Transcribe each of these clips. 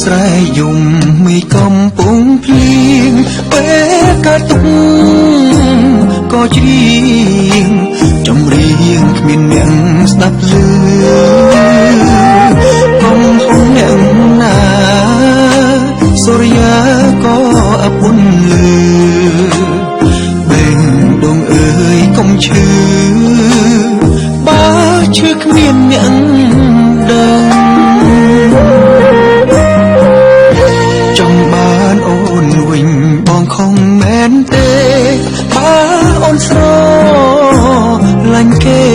ស្រែយំមីកំពុងភ្លៀងពេលកាត់ទុកក៏ច្រៀងចម្រៀងគ្មានអ្នកស្ដាប់លឺកំហុងអ្នកណាសូរិយាក៏អពុនលឺបេងដងអើយកុំឈឺបើឈឺគ្មានអ្នកដឹងខំមែនទេបើអូនស្រឡាញ់គេ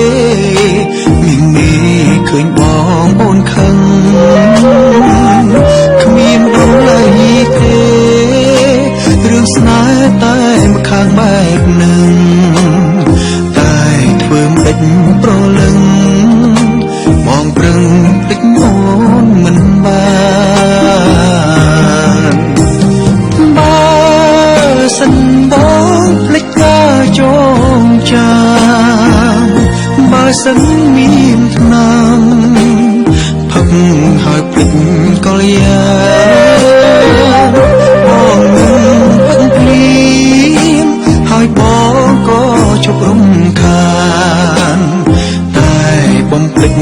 មាននេះឃើញបងអូនខឹងគ្មានដំណៃទេរឿងស្នេហ៍តែម្ខាងបែបនឹងតែធ្វើមិនប្រលឹងបងប្រឹងភ្លេចអូនមិនសិនបងភ្លេចការចងចាំបើសិនមានថ្នាំផឹកហើយភ្លេចកលយាបងនឹងផឹកភ្លៀងហើយបងក៏ជប់រំខានតែបំភ្លេច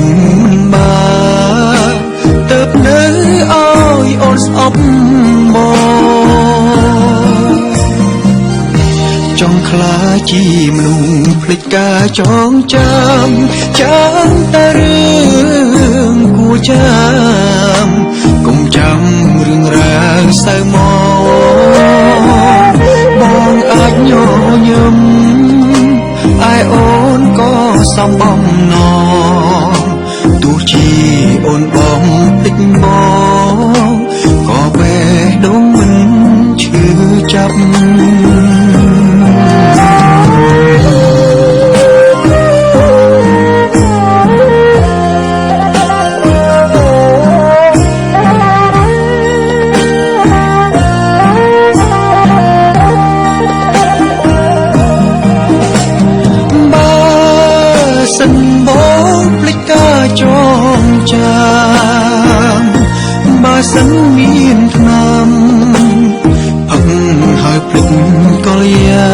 មិនបានទៅនៅឲ្យអូនស្អប់បងចង់ខ្លាចជាមនុស្សភ្លេចការចងចាំចាំតែរឿងគួរចាំកុំចាំរឿងរ៉ាវសៅមកបងអាចញញឹមឯអូនក៏សំបំណងទោះជាអូនបងភ្លេចបងក៏បេះដូងមិនឈឺចាប់សិនបងភ្លេចការចងចាំបើសិនមានថ្នាំផឹកហើយភ្លេចកលយា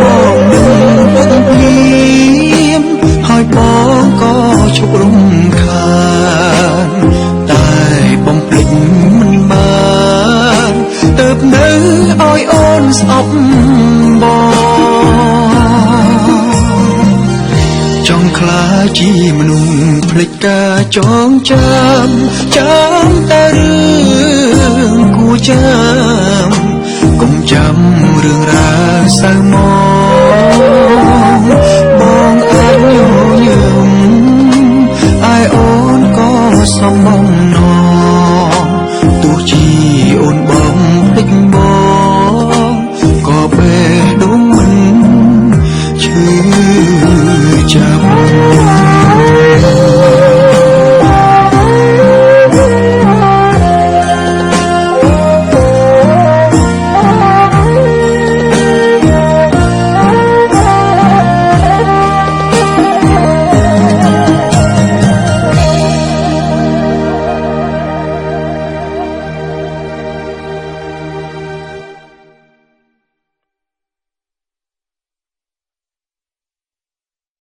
បងនឹងផឹកភ្លៀងហើយបងក៏ឈប់រំខានតែបំភ្លេចមិនបានទៅនៅឲ្យអូនស្អប់បងចង់ខ្លាចជាមនុស្សភ្លេចការចងចាំចាំតែរឿងគួរចាំកុំចាំរឿងរ៉ាវសៅមក